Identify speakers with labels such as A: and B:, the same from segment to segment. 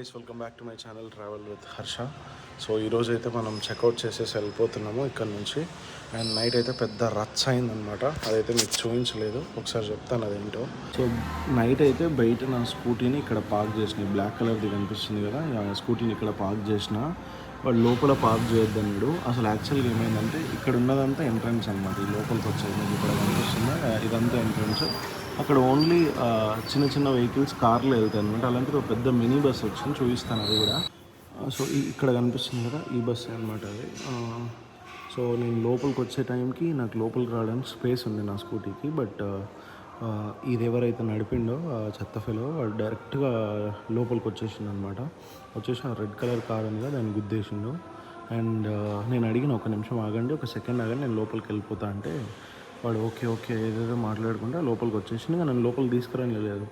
A: Guys, welcome back to my channel travel with Harsha. So ఈరోజు అయితే మనం చెక్అవుట్ చేసేసి వెళ్ళిపోతున్నాము ఇక్కడ నుంచి. అండ్ నైట్ అయితే పెద్ద రచ్చ అయిందనమాట. అదైతే మీకు చూపించలేదు, ఒకసారి చెప్తాను అదేంటో. సో నైట్ అయితే బయట నా స్కూటీని ఇక్కడ పార్క్ చేసిన, బ్లాక్ కలర్ది కనిపిస్తుంది కదా, స్కూటీని ఇక్కడ పార్క్ చేసిన. వాడు లోపల పార్క్ చేయొద్దన్నాడు. అసలు యాక్చువల్గా ఏమైందంటే ఇక్కడ ఉన్నదంతా ఎంట్రన్స్ అనమాట. ఈ లోపలికి వచ్చేది మీకు ఇక్కడ కనిపిస్తుందా, ఇదంతా ఎంట్రన్స్. అక్కడ ఓన్లీ చిన్న చిన్న వెహికల్స్ కార్లు వెళ్తాయి అనమాట. అలాంటిది ఒక పెద్ద మినీ బస్ వచ్చింది, చూపిస్తాను అది కూడా. సో ఇక్కడ కనిపిస్తుంది కదా, ఈ బస్సే అనమాట అది. సో నేను లోపలికి వచ్చే టైంకి నాకు లోపలికి రావడానికి స్పేస్ ఉంది నా స్కూటీకి. బట్ ఇది ఎవరైతే నడిపిండో చెత్త ఫెలో వాడు డైరెక్ట్గా లోపలికి వచ్చేసిండు అనమాట. వచ్చేసి ఆ రెడ్ కలర్ కార్ ఉందిగా దాన్ని గుద్దేసిండు. అండ్ నేను అడిగిన ఒక నిమిషం ఆగండి, ఒక సెకండ్ ఆగండి, నేను లోపలికి వెళ్ళిపోతా అంటే వాడు ఓకే ఓకే ఏదేదో మాట్లాడుకుంటే లోపలికి వచ్చేసింది. నన్ను లోపలికి తీసుకురాని లేదు.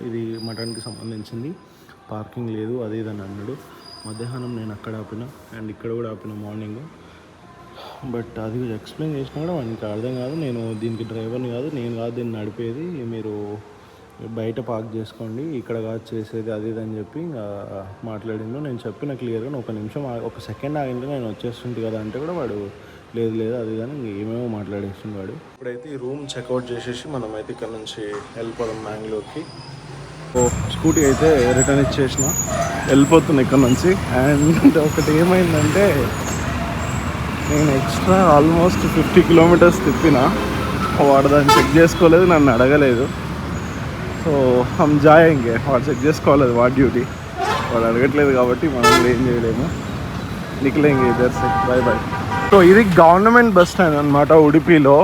A: ఇది మటన్కి సంబంధించింది, పార్కింగ్ లేదు అది ఇది అని అన్నాడు. మధ్యాహ్నం నేను అక్కడ ఆపిన అండ్ ఇక్కడ కూడా ఆపిన మార్నింగ్. బట్ అది ఎక్స్ప్లెయిన్ చేసినా కూడా వానికి అర్థం కాదు. నేను దీనికి డ్రైవర్ని కాదు, నేను కాదు దీన్ని నడిపేది, మీరు బయట పార్క్ చేసుకోండి, ఇక్కడ కాదు చేసేది అది ఇది అని చెప్పి మాట్లాడిండు. నేను చెప్పిన క్లియర్గా ఒక నిమిషం ఒక సెకండ్ ఆగింటే నేను వచ్చేస్తుంది కదా అంటే కూడా వాడు లేదు లేదు అది కానీ ఏమేమో మాట్లాడేస్తుంది వాడు. ఇప్పుడైతే ఈ రూమ్ చెక్అవుట్ చేసేసి మనం అయితే ఇక్కడ నుంచి వెళ్ళిపోదాం మ్యాంగ్లూర్కి. ఓ స్కూటీ అయితే రిటర్న్ ఇచ్చేసిన, వెళ్ళిపోతున్నా ఇక్కడ నుంచి. అండ్ ఒకటి ఏమైందంటే నేను ఎక్స్ట్రా ఆల్మోస్ట్ 50 కిలోమీటర్స్ తిప్పిన. వాడు దాన్ని చెక్ చేసుకోలేదు, నన్ను అడగలేదు. సో హమ్ జాయింగే, వాడు చెక్ చేసుకోలేదు, వాడి డ్యూటీ. వాడు అడగట్లేదు కాబట్టి మనం ఏం చేయలేము. నిఖిలేంగే ఇద్దరు సెట్, బాయ్ బాయ్. సో ఇది గవర్నమెంట్ బస్ స్టాండ్ అనమాట ఉడిపిలో.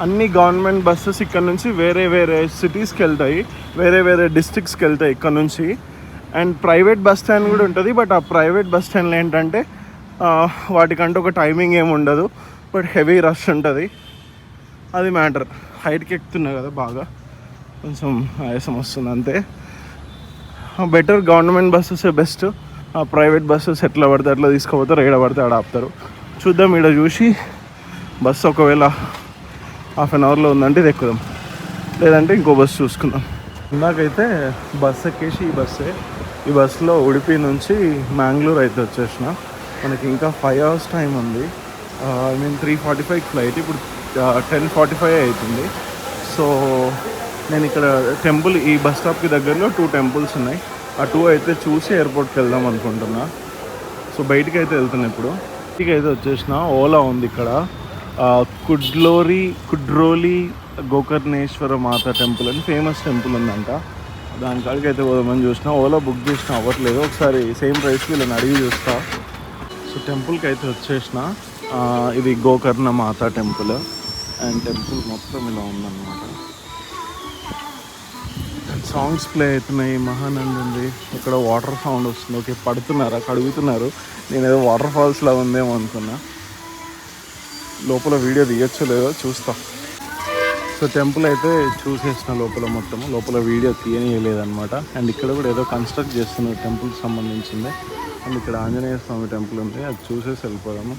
A: అన్ని గవర్నమెంట్ బస్సెస్ ఇక్కడ నుంచి వేరే వేరే సిటీస్కి వెళ్తాయి, వేరే వేరే డిస్ట్రిక్ట్స్కి వెళ్తాయి ఇక్కడ నుంచి. అండ్ ప్రైవేట్ బస్ స్టాండ్ కూడా ఉంటుంది. బట్ ఆ ప్రైవేట్ బస్ స్టాండ్లో ఏంటంటే వాటికంటే ఒక టైమింగ్ ఏమి ఉండదు, బట్ హెవీ రష్ ఉంటుంది. అది మ్యాటర్. హైట్కి ఎక్కుతున్నా కదా, బాగా కొంచెం ఆయాసం వస్తుంది అంతే. Better government buses best. Private buses ఎట్లా పడితే అట్లా తీసుకుపోతారు, ఏడ పడితే ఆడ ఆపుతారు. చూద్దాం, ఇక్కడ చూసి బస్సు ఒకవేళ హాఫ్ అన్ అవర్లో ఉందంటే ఇది ఎక్కుదాం, లేదంటే ఇంకో బస్సు చూసుకుందాం. ఇందాకైతే బస్సు ఎక్కేసి ఈ బస్సులో ఉడిపి నుంచి మ్యాంగ్లూర్ అయితే వచ్చేసిన. మనకి ఇంకా 5 hours టైం ఉంది. 3:45 ఫ్లైట్, ఇప్పుడు 10:45 అవుతుంది. సో నేను ఇక్కడ టెంపుల్, ఈ బస్ స్టాప్కి దగ్గరలో 2 temples ఉన్నాయి. ఆ 2 అయితే చూసి ఎయిర్పోర్ట్కి వెళ్దాం అనుకుంటున్నా. సో బయటికి అయితే వెళ్తున్నా ఇప్పుడు. బయటికి అయితే వచ్చేసిన. ఓలా ఉంది ఇక్కడ, కుడ్రోలి గోకర్ణేశ్వర మాత టెంపుల్ అని ఫేమస్ టెంపుల్ ఉందంట. దాని కాడికి అయితే పోదామని చూసిన. ఓలా బుక్ చేసిన, అవ్వట్లేదు. ఒకసారి సేమ్ ప్రైస్కి వీళ్ళని అడిగి చూస్తా. సో టెంపుల్కి అయితే వచ్చేసిన. ఇది గోకర్ణ మాత టెంపుల్. అండ్ టెంపుల్ మొత్తం ఇలా ఉందన్నమాట. సాంగ్స్ ప్లే అవుతున్నాయి, మహానంది ఉంది. ఇక్కడ వాటర్ సౌండ్ వస్తుంది. ఓకే, పడుతున్నారా, కడుగుతున్నారు. నేను ఏదో వాటర్ ఫాల్స్లా ఉందేమో అనుకున్నా. లోపల వీడియో తీయచ్చో లేదో చూస్తా. సో టెంపుల్ అయితే చూసేసిన లోపల వీడియో తీయనీయలేదన్నమాట. అండ్ ఇక్కడ కూడా ఏదో కన్స్ట్రక్ట్ చేస్తున్నారు టెంపుల్కి సంబంధించింది. అండ్ ఇక్కడ ఆంజనేయ స్వామి టెంపుల్ ఉంది, అది చూసేసి వెళ్ళిపోదాము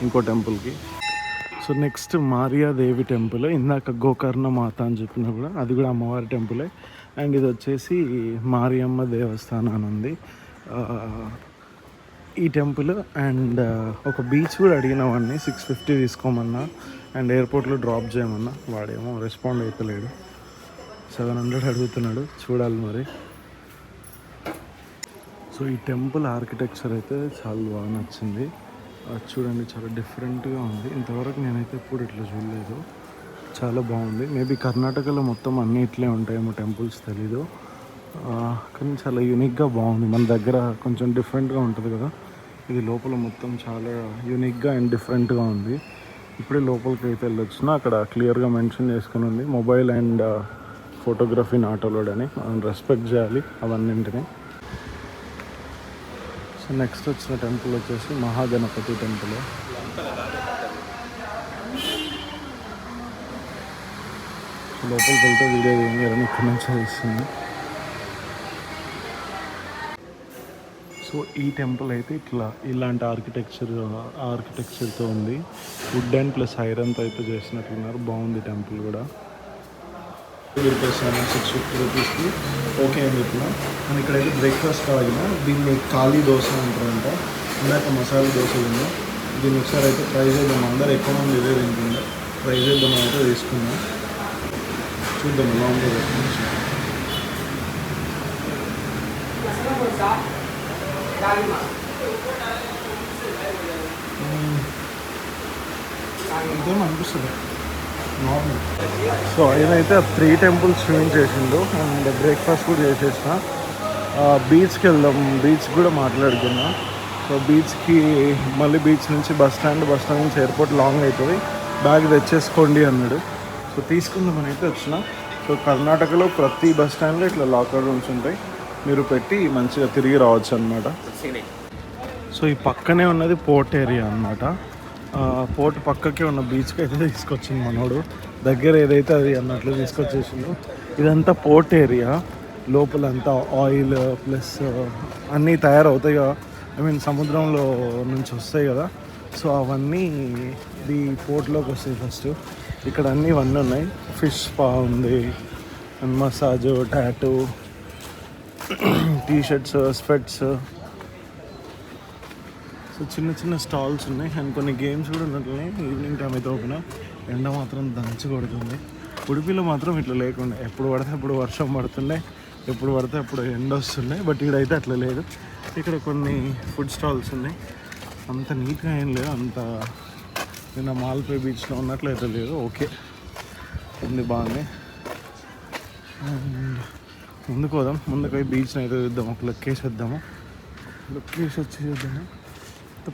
A: ఇంకో టెంపుల్కి. So next Mariyadevi temple. ఇందాక గోకర్ణ మాత అని చెప్పినా కూడా అది కూడా అమ్మవారి టెంపులే. అండ్ ఇది వచ్చేసి మారియమ్మ దేవస్థానం అని ఉంది ఈ టెంపుల్. అండ్ ఒక బీచ్ కూడా అడిగిన వాడిని 650 తీసుకోమన్నా అండ్ ఎయిర్పోర్ట్లో డ్రాప్ చేయమన్నా. వాడేమో రెస్పాండ్ అవుతలేడు. 700 అడుగుతున్నాడు, చూడాలి మరి. సో ఈ టెంపుల్ ఆర్కిటెక్చర్ అయితే చాలా బాగా నచ్చింది. చూడండి, చాలా డిఫరెంట్గా ఉంది. ఇంతవరకు నేనైతే ఎప్పుడు ఇట్లా చూడలేదు. చాలా బాగుంది. మేబీ కర్ణాటకలో మొత్తం అన్నీ ఇట్లే ఉంటాయేమో టెంపుల్స్, తెలీదు. కానీ చాలా యూనిక్గా బాగుంది. మన దగ్గర కొంచెం డిఫరెంట్గా ఉంటుంది కదా, ఇది లోపల మొత్తం చాలా యూనిక్గా అండ్ డిఫరెంట్గా ఉంది. ఇప్పుడే లోపలికి అయితే వెళ్ళొచ్చిన. అక్కడ క్లియర్గా మెన్షన్ చేసుకుని ఉంది, mobile and photography not allowed అని. మనం రెస్పెక్ట్ చేయాలి అవన్నింటినీ. సో నెక్స్ట్ వచ్చిన టెంపుల్ వచ్చేసి మహాగణపతి టెంపుల్. లోపలికి వెళ్తే వీడియో ఏం చేయాలని ఇక్కడ నుంచి వస్తుంది. సో ఈ టెంపుల్ అయితే ఇలాంటి ఆర్కిటెక్చర్తో ఉంది. వుడ్ అండ్ ప్లస్ ఐరన్తో అయితే చేసినట్లున్నారు. బాగుంది టెంపుల్ కూడా. చెప్పేస్తాను 650 రూపీస్కి ఓకే అని చెప్పిన. నేను ఇక్కడైతే బ్రేక్ఫాస్ట్ తాగిన. దీన్ని ఖాళీ దోశ అంటారంట. ఇందాక మసాలా దోశ తిన్నా. దీన్ని ఒకసారి అయితే ట్రై చేద్దాం. అందరు ఎక్కువ మంది ఇదే తింటుండే. ట్రై చేద్దాం అయితే తీసుకున్నాం. చూద్దాం ఎలా ఉంటుంది. అంతేమో అనిపిస్తుంది నార్మల్. సో ఏదైతే 3 టెంపుల్స్ చూపించేసిండు అండ్ బ్రేక్ఫాస్ట్ కూడా చేసేసిన. బీచ్కి వెళ్దాం, బీచ్ కూడా మాట్లాడుకున్నాం. సో బీచ్కి మళ్ళీ బీచ్ నుంచి బస్ స్టాండ్ నుంచి ఎయిర్పోర్ట్ లాంగ్ అవుతుంది, బ్యాగ్ తెచ్చేసుకోండి అన్నాడు. సో తీసుకుందామని అయితే వచ్చిన. సో కర్ణాటకలో ప్రతి బస్ స్టాండ్లో ఇట్లా లాకర్ రూమ్స్ ఉంటాయి, మీరు పెట్టి మంచిగా తిరిగి రావచ్చు అనమాట. సో ఈ పక్కనే ఉన్నది పోర్ట్ ఏరియా అనమాట. పోర్ట్ పక్కకే ఉన్న బీచ్కి అయితే తీసుకొచ్చింది మనోడు. దగ్గర ఏదైతే అది అన్నట్లు తీసుకొచ్చేసిండు. ఇదంతా పోర్ట్ ఏరియా. లోపలంతా ఆయిల్ ప్లస్ అన్నీ తయారవుతాయి కదా, ఐ మీన్ సముద్రంలో నుంచి వస్తాయి కదా. సో అవన్నీ ఈ పోర్ట్లోకి వస్తాయి ఫస్ట్. ఇక్కడ అన్నీ ఇవన్నీ ఉన్నాయి. ఫిష్ స్పా ఉంది, మసాజ్, టాటూ, టీషర్ట్స్, స్పెట్స్. సో చిన్న చిన్న స్టాల్స్ ఉన్నాయి అండ్ కొన్ని గేమ్స్ కూడా ఉన్నట్లున్నాయి. ఈవినింగ్ టైం అయితే ఓపెన్. ఎండ మాత్రం దంచి కొడుతుంది. ఉడిపిలో మాత్రం ఇట్లా లేకుండా ఎప్పుడు పడితే అప్పుడు వర్షం పడుతుండే, ఎప్పుడు పడితే అప్పుడు ఎండ వస్తుండే. బట్ ఇక్కడైతే అట్లా లేదు. ఇక్కడ కొన్ని ఫుడ్ స్టాల్స్ ఉన్నాయి. అంత నీట్గా ఏం లేదు, అంత నిన్న మాల్పే బీచ్లో ఉన్నట్లయితే లేదు. ఓకే ఉంది, బాగుంది. ముందుకు పోదాం. ముందుకు పోయి బీచ్ని అయితే చూద్దాం. ఒక లొకేషన్ వేద్దాము. లొకేషన్ వచ్చి చూద్దాము.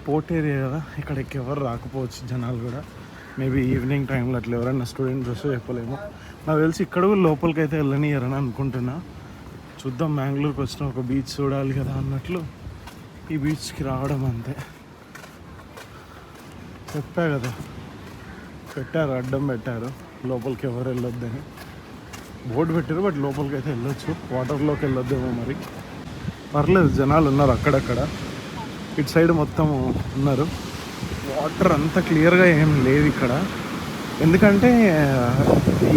A: పోర్ట్ ఏరియా కదా, ఇక్కడికి ఎవరు రాకపోవచ్చు జనాలు కూడా. మేబీ ఈవినింగ్ టైంలో అట్లా ఎవరైనా స్టూడెంట్స్ వస్తే చెప్పలేము. నాకు తెలిసి ఇక్కడ కూడా లోపలికి అయితే వెళ్ళనియరని అనుకుంటున్నా. చూద్దాం. మ్యాంగ్లూరుకి వచ్చిన ఒక బీచ్ చూడాలి కదా అన్నట్లు ఈ బీచ్కి రావడం అంతే. చెప్పా కదా, పెట్టారు, అడ్డం పెట్టారు, లోపలికి ఎవరు వెళ్ళొద్దని బోర్డు పెట్టారు. బట్ లోపలికి అయితే వెళ్ళొచ్చు, వాటర్లోకి వెళ్ళొద్దేమో మరి. పర్లేదు, జనాలు ఉన్నారు అక్కడక్కడ. ఇటు సైడ్ మొత్తం ఉన్నారు. వాటర్ అంత క్లియర్గా ఏం లేదు ఇక్కడ, ఎందుకంటే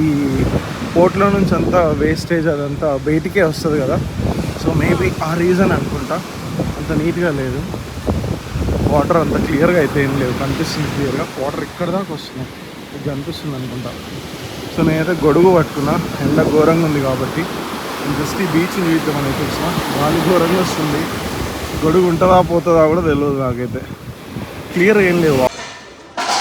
A: ఈ పోర్ట్లో నుంచి అంతా వేస్టేజ్ అదంతా బయటికే వస్తుంది కదా. సో మేబీ ఆ రీజన్ అనుకుంటా అంత నీట్గా లేదు. వాటర్ అంత క్లియర్గా అయితే ఏం లేదు, కనిపిస్తుంది క్లియర్గా. వాటర్ ఇక్కడ దాకా వస్తున్నాయి, ఇది కనిపిస్తుంది అనుకుంటా. సో నేనైతే గొడుగు పట్టుకున్నా, ఎండ ఘోరంగా ఉంది కాబట్టి. జస్ట్ ఈ బీచ్ చూద్దామని అయితే వచ్చిన. గాలి ఘోరంగా వస్తుంది, గొడుగు ఉంటుందా పోతుందా కూడా తెలియదు నాకైతే, క్లియర్ ఏం లేవు.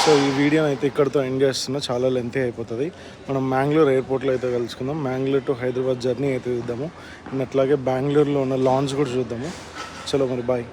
A: సో ఈ వీడియోని అయితే ఇక్కడితో ఎండ్ చేస్తున్నా, చాలా లెంతీ అయిపోతుంది. మనం మ్యాంగ్లూర్ ఎయిర్పోర్ట్లో అయితే కలుసుకుందాం. మ్యాంగ్లూర్ టు హైదరాబాద్ జర్నీ అయితే చూద్దాము. అండ్ అట్లాగే బెంగళూరులో ఉన్న లాంచ్ కూడా చూద్దాము. చలో మరి, బాయ్.